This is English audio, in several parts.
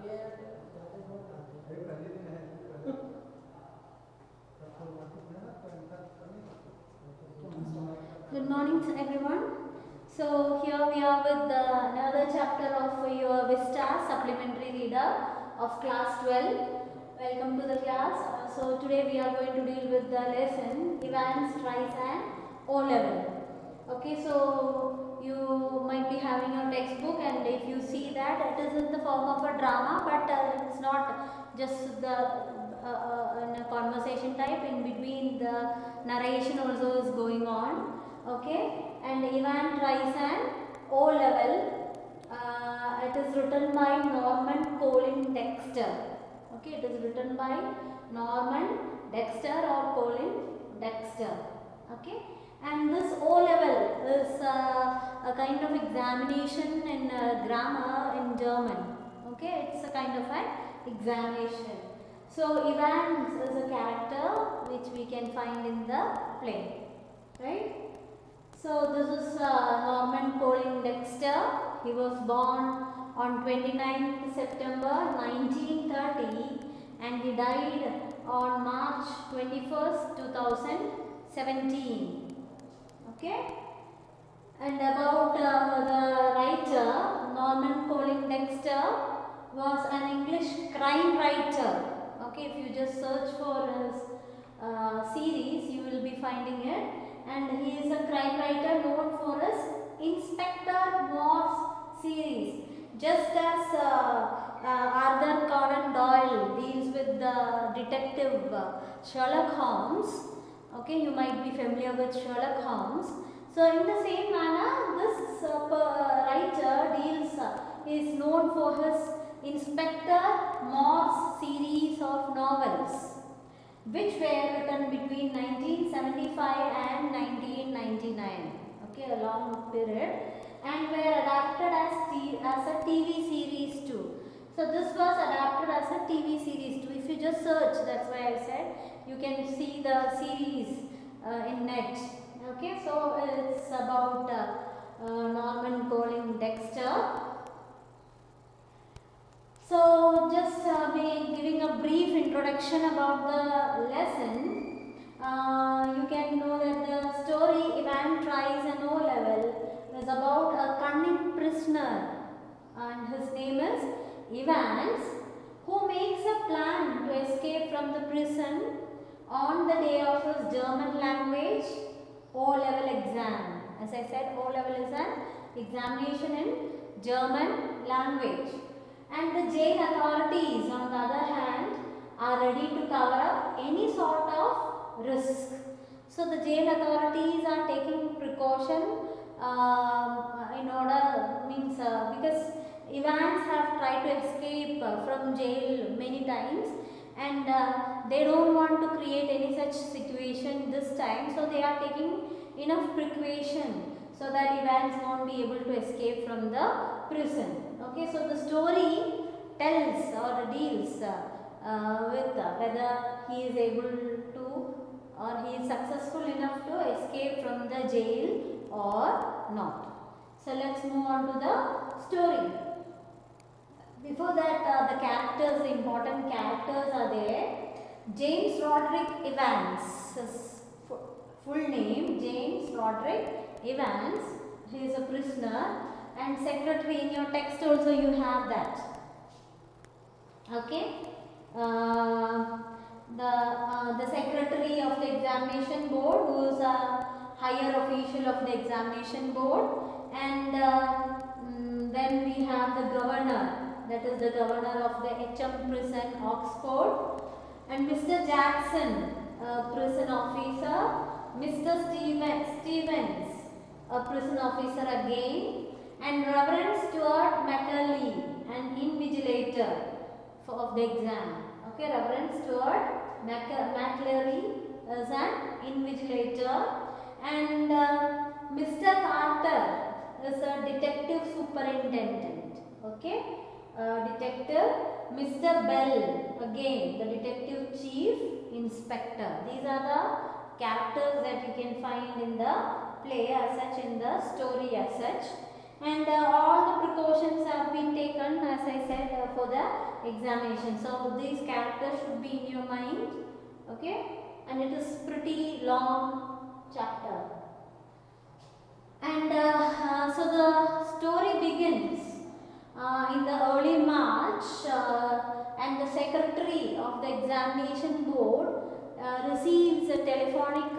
Good morning to everyone. So here we are with another chapter of your Vista Supplementary Reader of class 12. Welcome to the class. So today we are going to deal with the lesson Evans tries an O level. Okay, so you might be having your textbook, and if you see that it is in the form of a drama, but it's not just the in a conversation type. In between the narration also is going on. Okay, and Evan tries an O level. It is written by Norman Colin Dexter. Okay, it is written by Norman Dexter or Colin Dexter. Okay, and this O level is a kind of examination in grammar in German. Okay, it's a kind of an examination. So Evans is a character which we can find in the play, right? So this is Norman Colin Dexter. He was born on 29th September 1930 and he died on March 21st 2017. Okay. And about the writer, Norman Colin Dexter was an English crime writer. Okay, if you just search for his series, you will be finding it. And he is a crime writer known for his Inspector Morse series. Just as Arthur Conan Doyle deals with the detective Sherlock Holmes. Okay, you might be familiar with Sherlock Holmes. So in the same manner, this writer is known for his Inspector Morse series of novels, which were written between 1975 and 1999. Okay, a long period, and were adapted as a TV series too. So this was adapted as a TV series too. If you just search, that's why I said you can see the series in net. Okay, so it's about Norman Colin Dexter. So just giving a brief introduction about the lesson, you can know that the story Evan tries an O level is about a cunning prisoner, and his name is Evans, who makes a plan to escape from the prison on the day of his German language O level exam. As I said, O level is an examination in German language. And the jail authorities, on the other hand, are ready to cover up any sort of risk. So the jail authorities are taking precaution in order, because Evans have tried to escape from jail many times, and they don't want to create any such situation this time. So they are taking enough precaution so that Evans won't be able to escape from the prison. Okay, so the story tells or deals with whether he is able to, or he is successful enough to escape from the jail or not. So let's move on to the story. Before that, the characters, the important characters are there. James Roderick Evans, his full name James Roderick Evans. He is a prisoner. And secretary, in your text also you have that. Okay, the secretary of the examination board, who is a higher official of the examination board, and then we have the governor, that is the governor of the HM prison Oxford, and Mr. Jackson, prison officer, Mr. Stevens, a prison officer again, and Reverend Stuart Macaulay, an invigilator of the exam. Okay, Reverend Stuart Macaulay is an invigilator, and Mr. Carter is a detective superintendent. Okay, detective. Mr. Bell, again the detective chief inspector. These are the characters that you can find in the play as such, in the story as such. And all the precautions have been taken, as I said, for the examination. So these characters should be in your mind, okay, and it is pretty long chapter. And so the story begins in the early March, and the secretary of the examination board receives a telephonic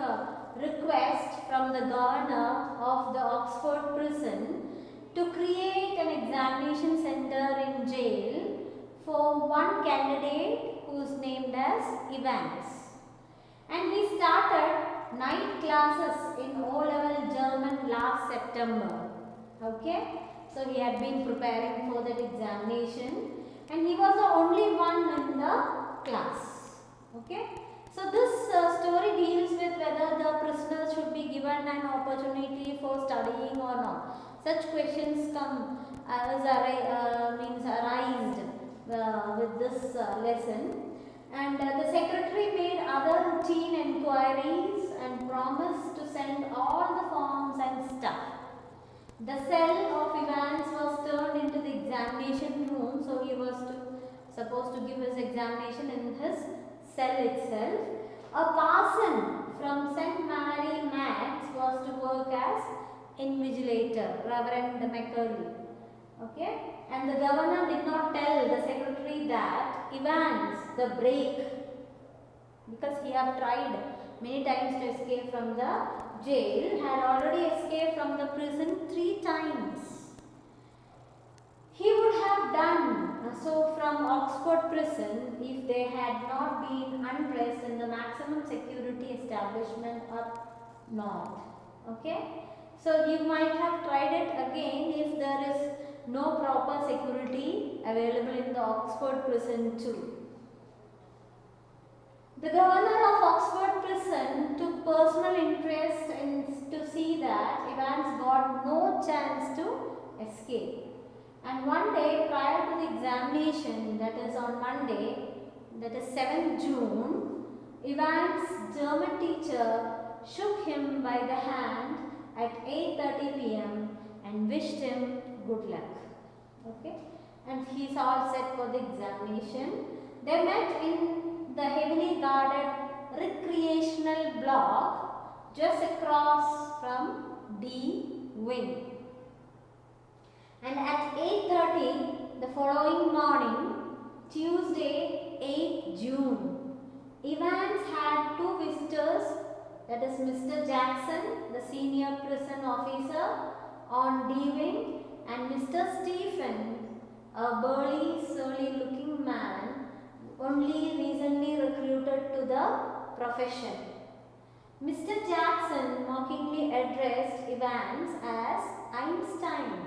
request from the governor of the Oxford prison to create an examination center in jail for one candidate who is named as Evans. And he started night classes in O-level German last September. Okay, so he had been preparing for that examination, and he was the only one in the class. Okay, so this story deals with whether the prisoners should be given an opportunity for studying or not. Such questions come arised with this lesson. And the secretary made other routine enquiries and promised to send all the forms and stuff. The cell of Evans was turned into the examination room, so he was supposed to give his examination in his cell itself. A parson from St. Mary Max was to work as invigilator, Reverend Macaulay. Okay, and the governor did not tell the secretary that Evans, the break, because he had tried many times to escape from the jail, had already escaped from the prison 3 times. He would have done so from Oxford prison if they had not been undressed in the maximum security establishment up north. Okay, so you might have tried it again if there is no proper security available in the Oxford prison too. The governor of Oxford prison took personal interest to see that Evans got no chance to escape. And one day prior to the examination, that is on Monday, that is 7th June, Evans' German teacher shook him by the hand at 8:30 p.m. and wished him good luck. Okay, and he's all set for the examination. They met in the heavily guarded recreational block just across from D wing. And at 8:30 the following morning, Tuesday 8 June, Evans had 2 visitors, that is Mr. Jackson, the senior prison officer on D wing, and Mr. Stephen, a burly, surly looking man, only recently recruited to the profession. Mr. Jackson mockingly addressed Evans as Einstein,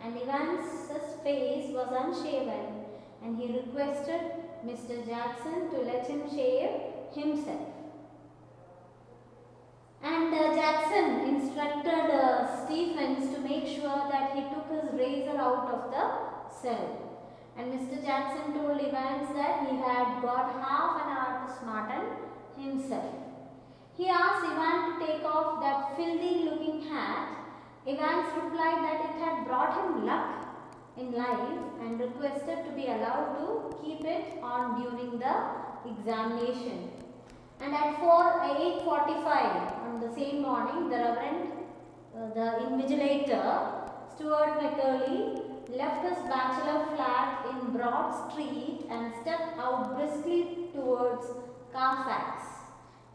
and Evans's face was unshaven, and he requested Mr. Jackson to let him shave himself. And Jackson instructed Stephens to make sure that he took his razor out of the cell. And Mr. Jackson told Evans that he had got half an hour to smarten himself. He asked Evans to take off that filthy looking hat. Evans replied that it had brought him luck in life and requested to be allowed to keep it on during the examination. And at 8:45 on the same morning, the Reverend, the invigilator, Stuart Macaulay, left his bachelor flat in Broad Street and stepped out briskly towards Carfax,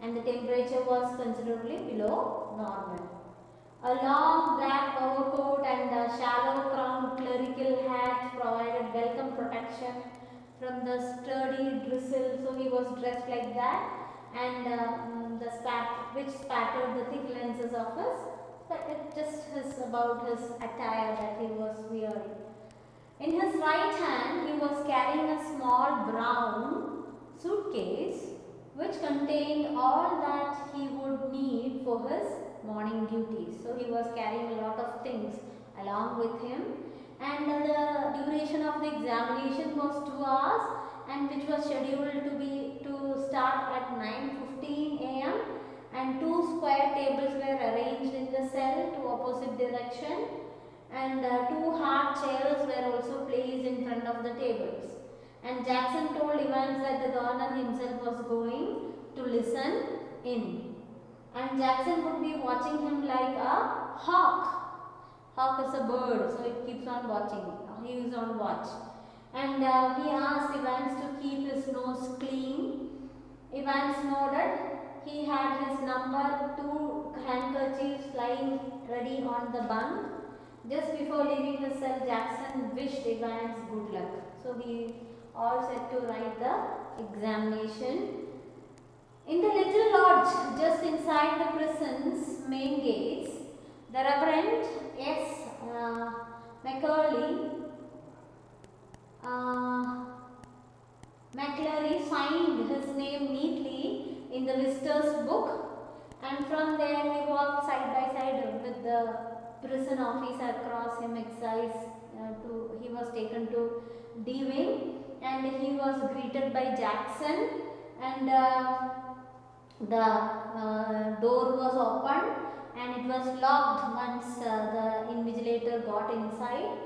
and the temperature was considerably below normal. A long black overcoat and a shallow crowned clerical hat provided welcome protection from the sturdy drizzle, so he was dressed like that, and which spattered the thick lenses of his, but it just is about his attire that he was wearing. In his right hand, he was carrying a small brown suitcase which contained all that he would need for his morning duties. So he was carrying a lot of things along with him, and the duration of the examination was 2 hours, and which was scheduled to start at 9:15 a.m. and 2 square tables were arranged in the cell to opposite direction, and 2 hard chairs were also placed in front of the tables. And Jackson told Evans that the governor himself was going to listen in. And Jackson would be watching him like a hawk. Hawk is a bird, so it keeps on watching. He is on watch. And he asked Evans to keep his nose clean. Evans nodded. He had his number 2 handkerchiefs lying ready on the bunk. Just before leaving the cell, Jackson wished Evans good luck. So he all set to write the examination. In the little lodge just inside the prison's main gates, the Reverend S. McCleary signed his name neatly in the visitor's book, and from there he walked side by side with the prison officer across him exercise. He was taken to D wing, and he was greeted by Jackson, and the door was opened and it was locked once the invigilator got inside,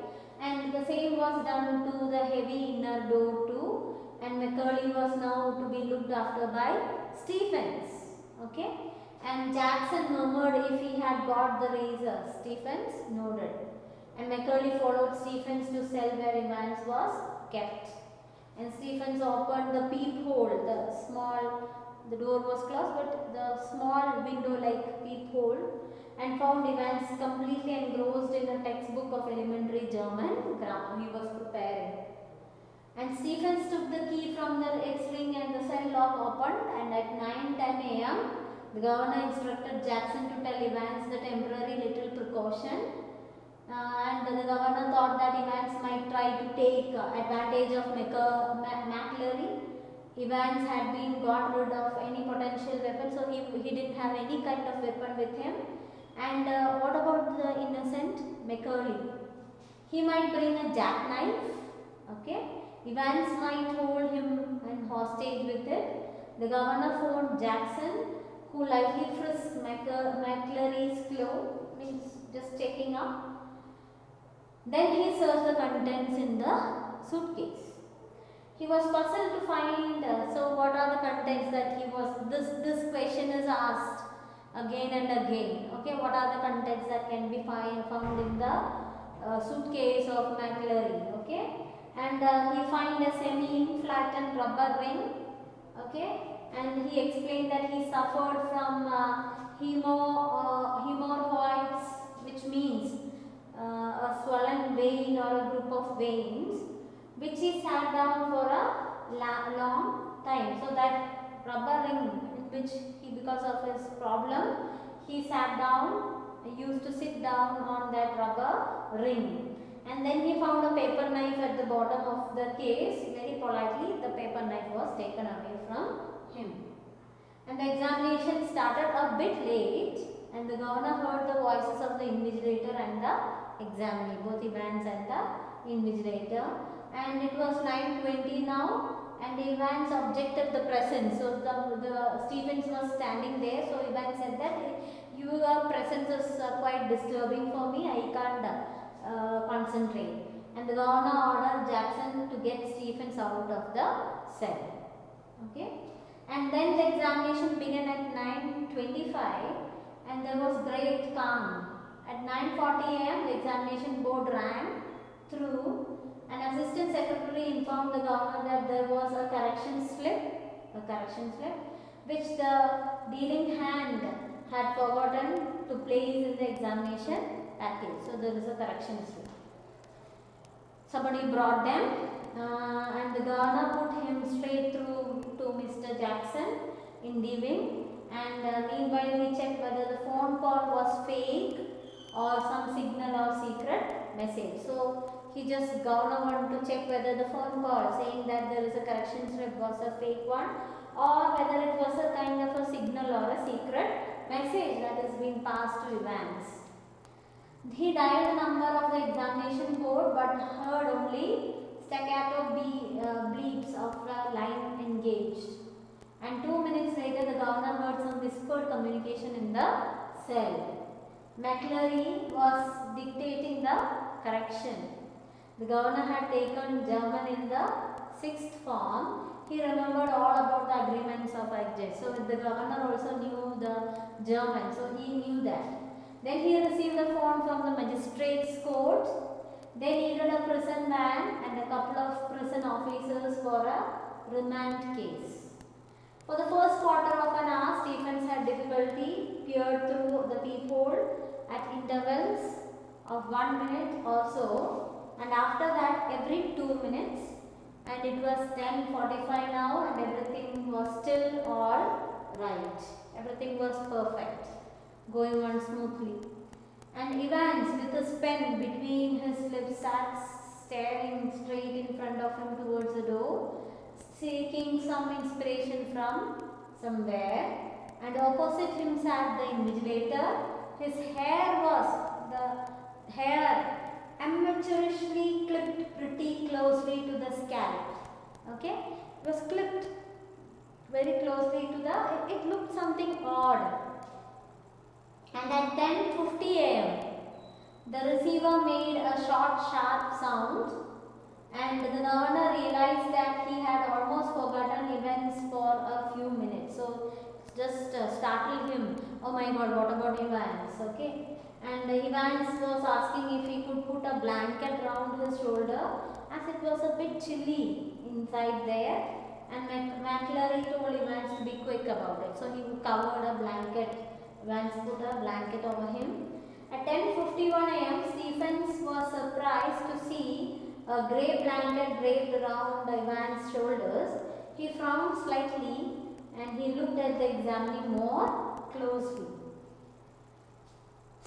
and the same was done to the heavy inner door too, and McCurley was now to be looked after by Stephens. Okay, and Jackson murmured if he had got the razor. Stephens nodded, and McCurley followed Stephens to cell where Evans was kept. And Stephens opened the peephole, the door was closed, but the small window like peephole, and found Evans completely engrossed in a textbook of elementary German grammar. He was preparing. And Stephens took the key from the X-ring and the cell lock opened, and at 9:10 a.m. the governor instructed Jackson to tell Evans the temporary little precaution. And the governor thought that Evans might try to take advantage of McCleary. Evans had been got rid of any potential weapon, so he didn't have any kind of weapon with him. And what about the innocent McCurley? He might bring a jackknife. Okay, Evans might hold him and hostage with it. The governor phoned Jackson, who lightly frisked McCleary's clothes, means just checking up. Then he searched the contents in the suitcase. He was puzzled to find, so what are the contents that he was, this question is asked again and again. Okay, what are the contents that can be found in the suitcase of McCleary? Okay, and he find a semi-flattened rubber ring. Okay, and he explained that he suffered from hemorrhoids, which means a swollen vein or a group of veins, which he sat down for a long time. So that rubber ring, in which he, because of his problem, he sat down, used to sit down on that rubber ring. And then he found a paper knife at the bottom of the case. Very politely, the paper knife was taken away from him. And the examination started a bit late, and the governor heard the voices of the invigilator and the examinee, both Evans and the invigilator. And it was 9:20 now, and Evans objected the presence. So the Stephens was standing there. So Evans said that your presence is quite disturbing for me. I can't concentrate. And the governor ordered Jackson to get Stephens out of the cell. Okay. And then the examination began at 9:25, and there was great calm. At 9:40 a.m. the examination board rang through. An assistant secretary informed the governor that there was a correction slip, which the dealing hand had forgotten to place in the examination package. So there is a correction slip. Somebody brought them, and the governor put him straight through to Mr. Jackson in the wing. And meanwhile he checked whether the phone call was fake or some signal or secret message. So he just, governor wanted to check whether the phone call saying that there is a correction slip was a fake one, or whether it was a kind of a signal or a secret message that is being passed to Evans. He dialed the number of the examination board, but heard only staccato bleeps of the line engaged. And 2 minutes later, the governor heard some whispered communication in the cell. McCleary was dictating the correction. The governor had taken German in the 6th form. He remembered all about the agreements of Algiers. So the governor also knew the German, so he knew that. Then he received a phone from the magistrate's court. They needed a prison van and a couple of prison officers for a remand case. For the first quarter of an hour, Stephens had difficulty, peered through the peephole at intervals of 1 minute or so, and after that every 2 minutes, and it was 10:45 now and everything was still all right. Everything was perfect, going on smoothly. And Evans, with his pen between his lips, sat staring straight in front of him towards the door, seeking some inspiration from somewhere, and opposite him sat the invigilator. His hair amateurishly clipped pretty closely to the scalp. Okay, it was clipped very closely to the, it looked something odd. And at 10:50 a.m., the receiver made a short sharp sound, and the governor realized that he had almost forgotten events for a few minutes. So just startled him. Oh my God, what about Evans? Okay. And Evans was asking if he could put a blanket round his shoulder, as it was a bit chilly inside there. And McClary told Evans to be quick about it. So he covered a blanket. Evans put a blanket over him. At 10:51 a.m., Stephens was surprised to see a grey blanket draped around Evans' shoulders. He frowned slightly and he looked at the examining more closely.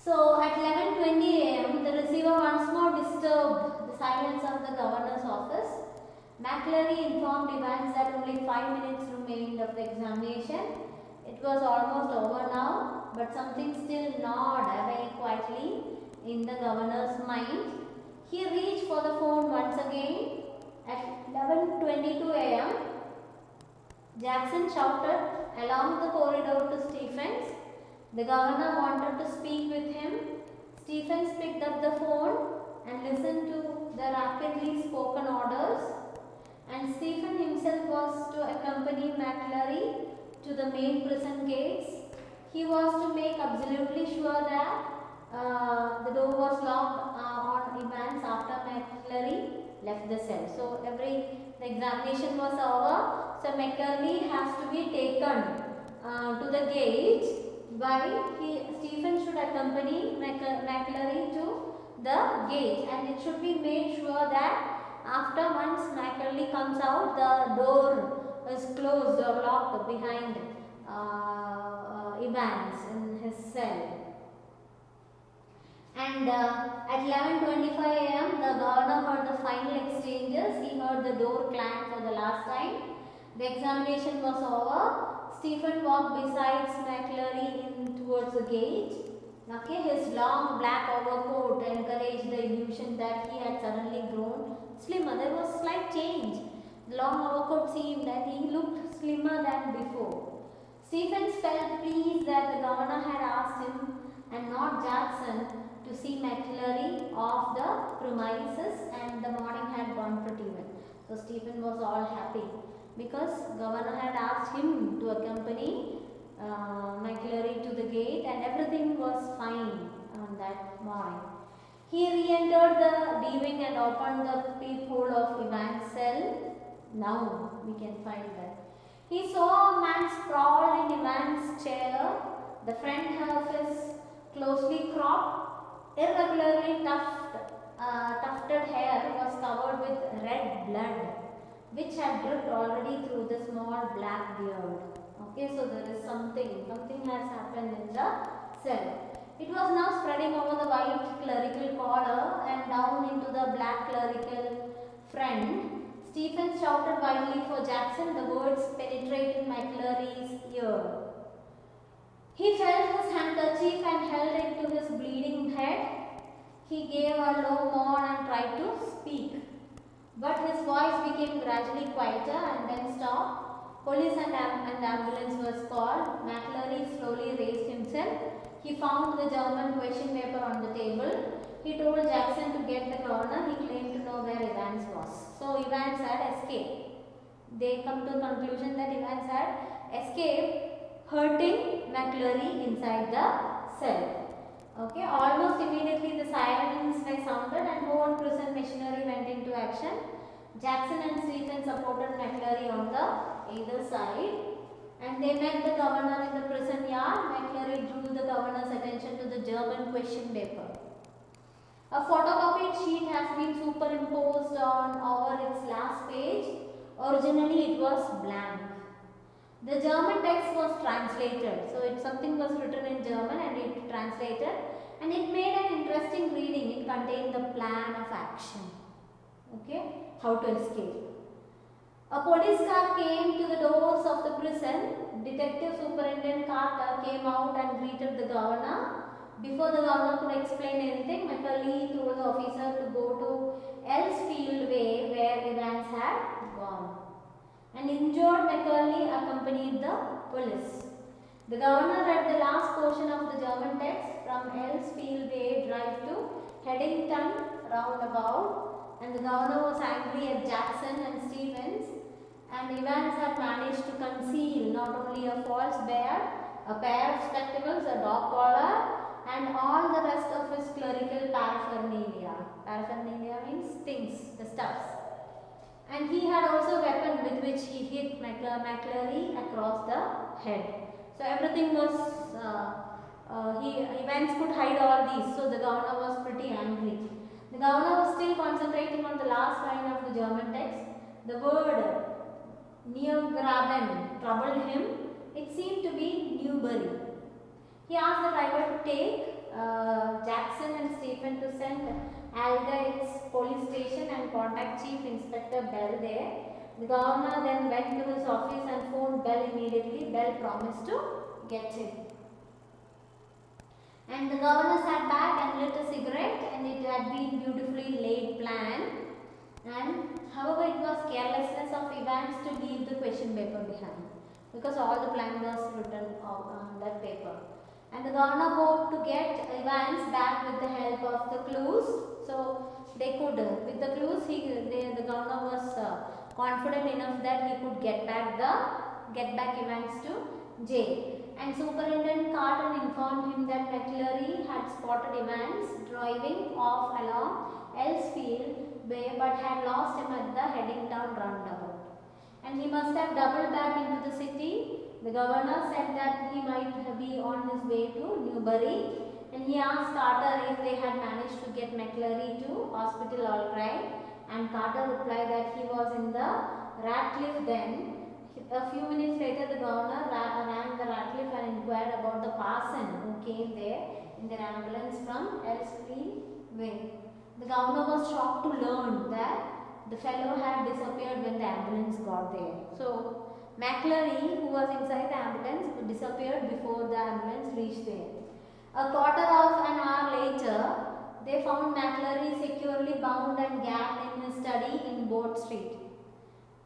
So at 11:20 a.m., the receiver once more disturbed the silence of the governor's office. McClary informed Evans that only 5 minutes remained of the examination. It was almost over now, but something still gnawed very quietly in the governor's mind. He reached for the phone once again. At 11:22 a.m., Jackson shouted along the corridor to Stephens. The governor wanted to speak with him. Stephens picked up the phone and listened to the rapidly spoken orders. And Stephen himself was to accompany McClary to the main prison gates. He was to make absolutely sure that the door was locked on Evans after McClary left the cell. So the examination was over. So McClary has to be taken to the gate. Stephen should accompany McClary to the gate, and it should be made sure that after once McClary comes out, the door is closed or locked behind Evans in his cell. And at 11:25 a.m., the governor heard the final exchanges. He heard the door clang for the last time. The examination was over. Stephen walked beside McClary towards the gate. Okay, his long black overcoat encouraged the illusion that he had suddenly grown slimmer. There was slight change. The long overcoat seemed that he looked slimmer than before. Stephens felt pleased that the governor had asked him and not Jackson to see McClary off the premises, and the morning had gone pretty well. So Stephen was all happy because governor had asked him to accompany McClary to the gate, and everything was fine on that morning. He re-entered the D-wing and opened the peephole of Evans' cell. Now we can find that. He saw a man sprawled in Evans' chair. The front half is closely cropped, irregularly tufted hair was covered with red blood, which had dripped already through the small black beard. Okay, so there is something has happened in the cell. It was now spreading over the white clerical collar and down into the black clerical front. Stephen shouted wildly for Jackson. The words penetrated McClary's ear. He felt his handkerchief and held it to his bleeding head. He gave a low moan and tried to speak, but his voice became gradually quieter and then stopped. Police and ambulance was called. McClary slowly raised himself. He found the German question paper on the table. He told Jackson to get the governor. He claimed to know escaped. They come to the conclusion that Evans had escaped, hurting McClurry inside the cell. Okay, almost immediately the sirens were sounded and whole prison machinery went into action. Jackson and Stephen supported McClurry on the either side, and they met the governor in the prison yard. McClurry drew the governor's attention to the German question paper. A photocopied sheet has been superimposed on over its last page. Originally it was blank. The German text was translated, so something was written in German and it translated, and it made an interesting reading. It contained the plan of action. Okay, how to escape. A police car came to the doors of the prison. Detective Superintendent Carter came out and greeted the governor. Before the governor could explain anything, McClurry told the officer to go to Elsfield Way where Evans had gone. An injured McClurry accompanied the police. The governor read the last portion of the German text from Elsfield Way Drive to Headington roundabout, and the governor was angry at Jackson and Stevens, and Evans had managed to conceal not only a false beard, a pair of spectacles, a dog collar, and all the rest of his clerical paraphernalia. Paraphernalia means things, the stuffs. And he had also a weapon with which he hit McClurry across the head. So everything was, Evans could hide all these. So the governor was pretty angry. The governor was still concentrating on the last line of the German text. The word Neugraben troubled him. It seemed to be Newbury. He asked the driver to take Jackson and Stephen to send Aldgate police station and contact Chief Inspector Bell there. The governor then went to his office and phoned Bell immediately. Bell promised to get him. And the governor sat back and lit a cigarette, and it had been beautifully laid plan. And however, it was carelessness of Evans to leave the question paper behind, because all the plan was written on that paper. And the governor hoped to get Evans back with the help of the clues. So they could, with the clues, the governor was confident enough that he could get back Evans to jail. And Superintendent Carter informed him that McClurry had spotted Evans driving off along Elsfield Way, but had lost him at the Headington roundabout, and he must have doubled back into the city. The governor said that he might be on his way to Newbury, and he asked Carter if they had managed to get McClurry to hospital all right, and Carter replied that he was in the Ratcliffe then. A few minutes later, the governor rang the Ratcliffe and inquired about the parson who came there in their ambulance from Elsfield Way. The governor was shocked to learn that the fellow had disappeared when the ambulance got there. So McClurry, who was inside the ambulance, disappeared before the ambulance reached there. A quarter of an hour later, they found McClurry securely bound and gagged in his study in Boat Street.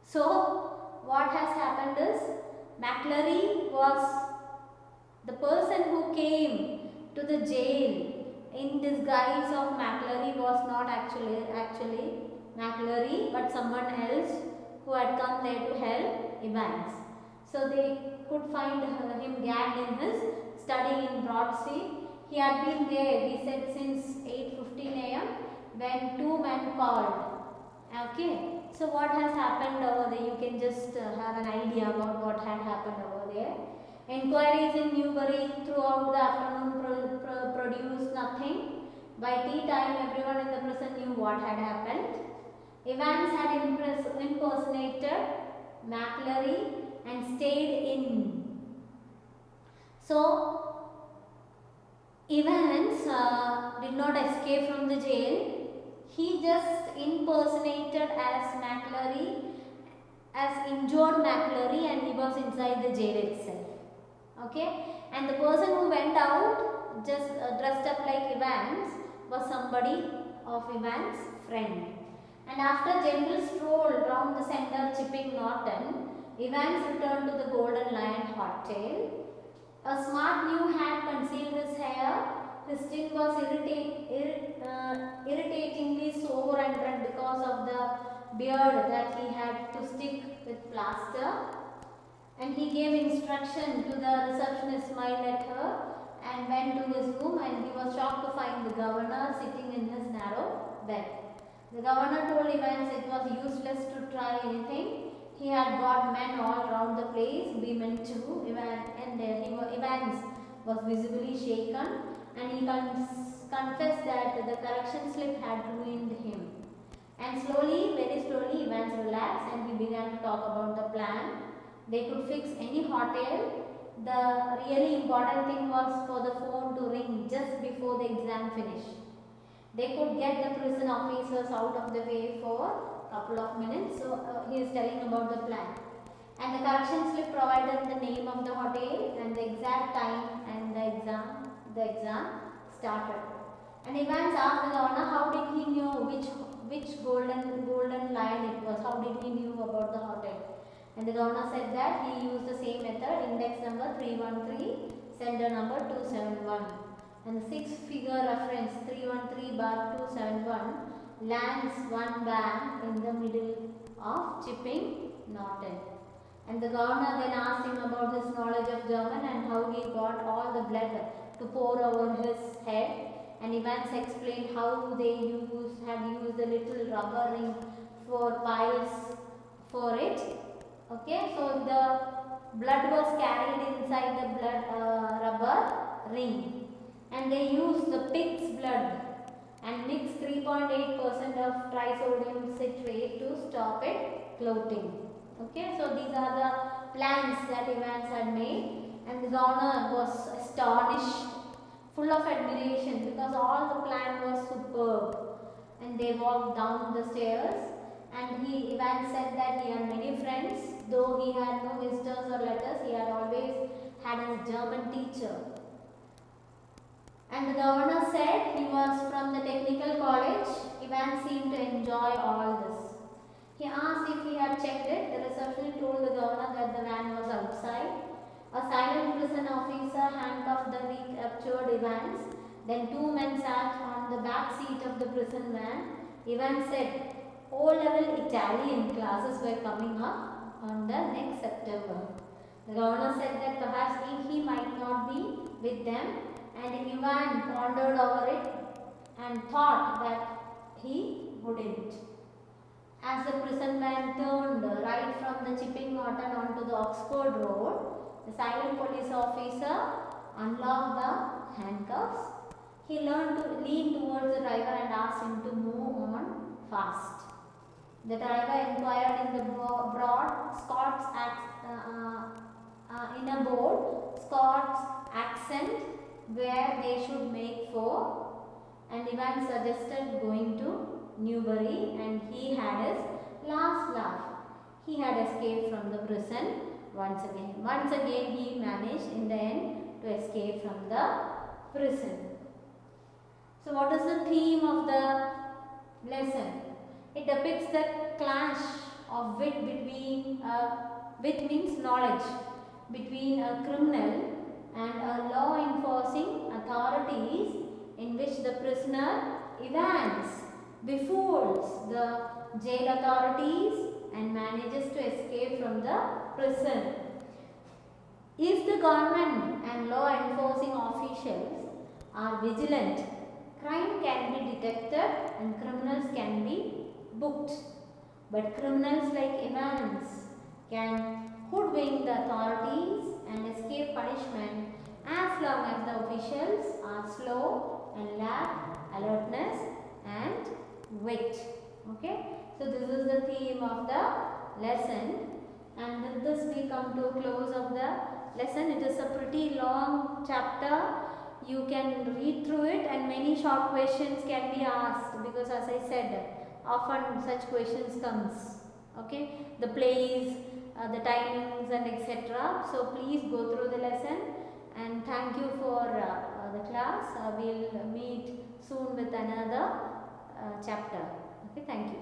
So what has happened is, McClurry was the person who came to the jail in disguise of McClurry was not actually McClurry, but someone else who had come there to help Evans. So they could find him gagged in his study in Broad Street. He had been there, he said, since 8:15 a.m. when two men called. Okay. So what has happened over there? You can just have an idea about what had happened over there. Inquiries in Newbury throughout the afternoon produced nothing. By tea time, everyone in the prison knew what had happened. Evans had impersonated McClurry and stayed in. So Evans did not escape from the jail. He just impersonated as McClurry, as injured McClurry, and he was inside the jail itself. Okay, and the person who went out just dressed up like Evans was somebody of Evans' friend. And after gentle stroll round the center Chipping Norton, Evans returned to the Golden Lion Hot Tail. A smart new hat concealed his hair. His chin was irritatingly sore and red because of the beard that he had to stick with plaster, and he gave instruction to the receptionist, smiled at her and went to his room, and he was shocked to find the governor sitting in his narrow bed. The governor told Evans it was useless to try anything. He had got men all round the place, women too, Evans was visibly shaken, and he confessed that the correction slip had ruined him. And slowly, very slowly, Evans relaxed and he began to talk about the plan. They could fix any hotel. The really important thing was for the phone to ring just before the exam finished. They could get the prison officers out of the way for a couple of minutes. So he is telling about the plan. And the correction slip provided the name of the hotel and the exact time, and the exam started. And Evans asked the governor how did he know which golden lion it was. How did he knew about the hotel? And the governor said that he used the same method, index number 313, sender number 271. And the 6-figure reference 313/271 lands one bang in the middle of Chipping Norton. And the governor then asked him about his knowledge of German and how he got all the blood to pour over his head. And Evans explained how they had used a little rubber ring for piles for it. Okay, so the blood was carried inside the rubber ring. And they used the pig's blood and mixed 3.8% of trisodium citrate to stop it clotting. Okay, so these are the plans that Evans had made, and the governor was astonished, full of admiration, because all the plan was superb. And they walked down the stairs, and Evans said that he had many friends, though he had no visitors or letters. He had always had his German teacher. And the governor said he was from the technical college. Evans seemed to enjoy all this. He asked if he had checked it. The receptionist told the governor that the van was outside. A silent prison officer handcuffed the recaptured Evans. Then 2 men sat on the back seat of the prison van. Evans said O-level Italian classes were coming up on the next September. The governor said that perhaps he might not be with them, and Ivan pondered over it and thought that he wouldn't. As the prison van turned right from the Chipping Norton onto the Oxford Road, the silent police officer unlocked the handcuffs. He leaned towards the driver and asked him to move on fast. The driver inquired in the broad Scots accent where they should make for, and Ivan suggested going to Newbury, and he had his last laugh. He had escaped from the prison once again. Once again he managed in the end to escape from the prison. So what is the theme of the lesson? It depicts the clash of wit between, wit means knowledge, between a criminal and a law enforcing authorities, in which the prisoner Evans befools the jail authorities and manages to escape from the prison. If the government and law enforcing officials are vigilant, crime can be detected and criminals can be booked. But criminals like Evans can hoodwink the authorities and escape punishment as long as the officials are slow and lack alertness and wit. Okay, so this is the theme of the lesson, and with this we come to a close of the lesson. It is a pretty long chapter. You can read through it, and many short questions can be asked, because as I said, often such questions comes. Okay, the plays, the timings and etc. So please go through the lesson, and thank you for the class. We'll meet soon with another chapter. Okay, thank you.